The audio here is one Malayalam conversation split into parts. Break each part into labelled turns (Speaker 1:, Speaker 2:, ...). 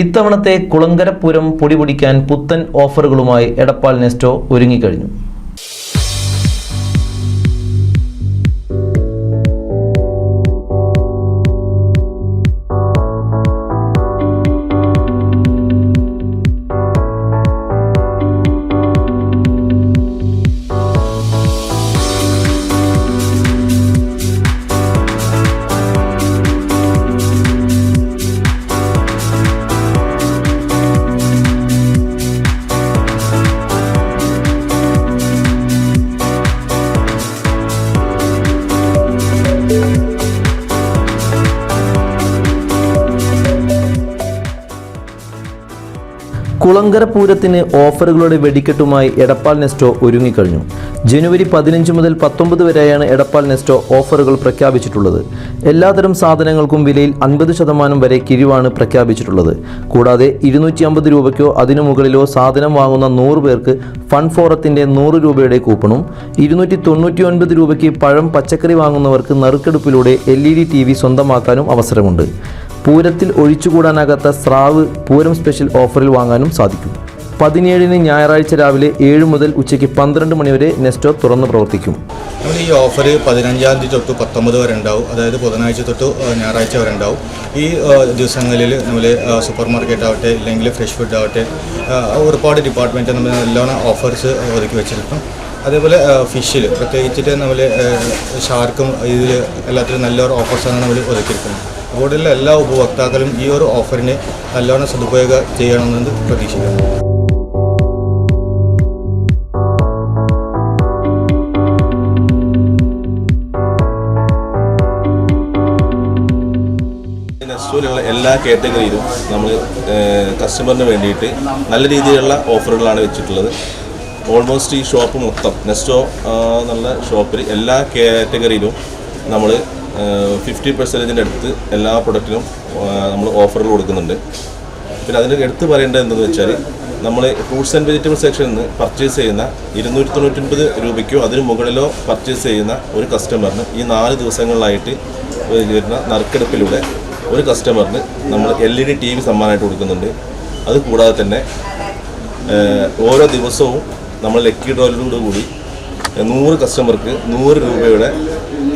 Speaker 1: ഇത്തവണത്തെ കുളങ്കര പൂരം പൊടിപൊടിക്കാൻ പുത്തൻ ഓഫറുകളുമായി എടപ്പാൾ നെസ്റ്റോ ഒരുങ്ങിക്കഴിഞ്ഞു. കുളങ്കര പൂരത്തിന് ഓഫറുകളുടെ വെടിക്കെട്ടുമായി എടപ്പാൾ നെസ്റ്റോ ഒരുങ്ങിക്കഴിഞ്ഞു. ജനുവരി 15 മുതൽ 19 വരെയാണ് എടപ്പാൾ നെസ്റ്റോ ഓഫറുകൾ പ്രഖ്യാപിച്ചിട്ടുള്ളത്. എല്ലാതരം സാധനങ്ങൾക്കും വിലയിൽ 50% വരെ കിഴിവാണ് പ്രഖ്യാപിച്ചിട്ടുള്ളത്. കൂടാതെ 250 രൂപയ്ക്കോ അതിനു മുകളിലോ സാധനം വാങ്ങുന്ന 100 പേർക്ക് ഫൺ ഫോറത്തിൻ്റെ 100 രൂപയുടെ കൂപ്പണും 299 രൂപയ്ക്ക് പഴം പച്ചക്കറി വാങ്ങുന്നവർക്ക് നറുക്കെടുപ്പിലൂടെ LED TV സ്വന്തമാക്കാനും അവസരമുണ്ട്. പൂരത്തിൽ ഒഴിച്ചുകൂടാനാകാത്ത സ്രാവ് പൂരം സ്പെഷ്യൽ ഓഫറിൽ വാങ്ങാനും സാധിക്കും. 17-ന് ഞായറാഴ്ച രാവിലെ 7 മുതൽ ഉച്ചയ്ക്ക് 12 മണി വരെ നെസ്റ്റോ തുറന്ന് പ്രവർത്തിക്കും.
Speaker 2: നമ്മൾ ഈ ഓഫർ 15-ാം തീയതി തൊട്ട് 19 വരെ ഉണ്ടാവും. അതായത് ബുധനാഴ്ച തൊട്ട് ഞായറാഴ്ച വരെ ഉണ്ടാവും. ഈ ദിവസങ്ങളിൽ നമ്മൾ സൂപ്പർ മാർക്കറ്റ് ആവട്ടെ ഇല്ലെങ്കിൽ ഫ്രഷ് ഫുഡ് ആവട്ടെ ഒരുപാട് ഡിപ്പാർട്ട്മെൻറ്റ് നമ്മൾ നല്ലോണം ഓഫേഴ്സ് ഒതുക്കി വെച്ചിരിക്കും. അതേപോലെ ഫിഷിൽ പ്രത്യേകിച്ചിട്ട് നമ്മൾ ഷാർക്കും ഇതിൽ എല്ലാത്തിലും നല്ലൊരു ഓഫേഴ്സാണ് നമ്മൾ ഒതുക്കിയിരിക്കുന്നത്. കൂടുതൽ എല്ലാ ഉപഭോക്താക്കളും ഈ ഒരു ഓഫറിനെ നല്ലോണം സദുപയോഗം ചെയ്യണമെന്ന് പ്രതീക്ഷിക്കുന്നു.
Speaker 3: നെസ്റ്റോയിലുള്ള എല്ലാ കാറ്റഗറിയിലും നമ്മൾ കസ്റ്റമറിന് വേണ്ടിയിട്ട് നല്ല രീതിയിലുള്ള ഓഫറുകളാണ് വെച്ചിട്ടുള്ളത്. ഓൾമോസ്റ്റ് ഈ ഷോപ്പ് മൊത്തം നെസ്റ്റോ എന്നുള്ള ഷോപ്പിൽ എല്ലാ കാറ്റഗറിയിലും നമ്മൾ 50% അടുത്ത് എല്ലാ പ്രൊഡക്റ്റിനും നമ്മൾ ഓഫറുകൾ കൊടുക്കുന്നുണ്ട്. പിന്നെ അതിന് എടുത്ത് പറയേണ്ടത് എന്തെന്ന് വെച്ചാൽ നമ്മൾ ഫ്രൂട്ട്സ് ആൻഡ് വെജിറ്റബിൾ സെക്ഷനിൽ നിന്ന് പർച്ചേസ് ചെയ്യുന്ന 299 രൂപയ്ക്കോ അതിന് മുകളിലോ പർച്ചേസ് ചെയ്യുന്ന ഒരു കസ്റ്റമറിന് ഈ 4 ദിവസങ്ങളിലായിട്ട് വരുന്ന നറുക്കെടുപ്പിലൂടെ ഒരു കസ്റ്റമറിന് നമ്മൾ LED TV സമ്മാനമായിട്ട് കൊടുക്കുന്നുണ്ട്. അതുകൂടാതെ തന്നെ ഓരോ ദിവസവും നമ്മൾ ലക്കി ഡ്രോയിലോട് കൂടി 100 കസ്റ്റമർക്ക് 100 രൂപയുടെ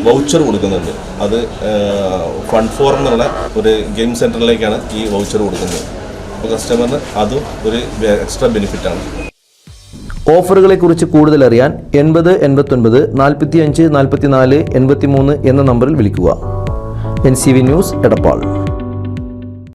Speaker 3: വൗച്ചർ കൊടുക്കുന്നുണ്ട്. അത് ഫണ്ട് ഫോറം എന്നുള്ള ഒരു ഗെയിം സെൻറ്ററിലേക്കാണ് ഈ വൗച്ചർ കൊടുക്കുന്നത്. അപ്പോൾ കസ്റ്റമറിന് അതും ഒരു എക്സ്ട്രാ ബെനിഫിറ്റാണ്.
Speaker 1: ഓഫറുകളെക്കുറിച്ച് കൂടുതൽ അറിയാൻ 80 89 45 44 83 എന്ന നമ്പറിൽ വിളിക്കുക. NCV news Edappal.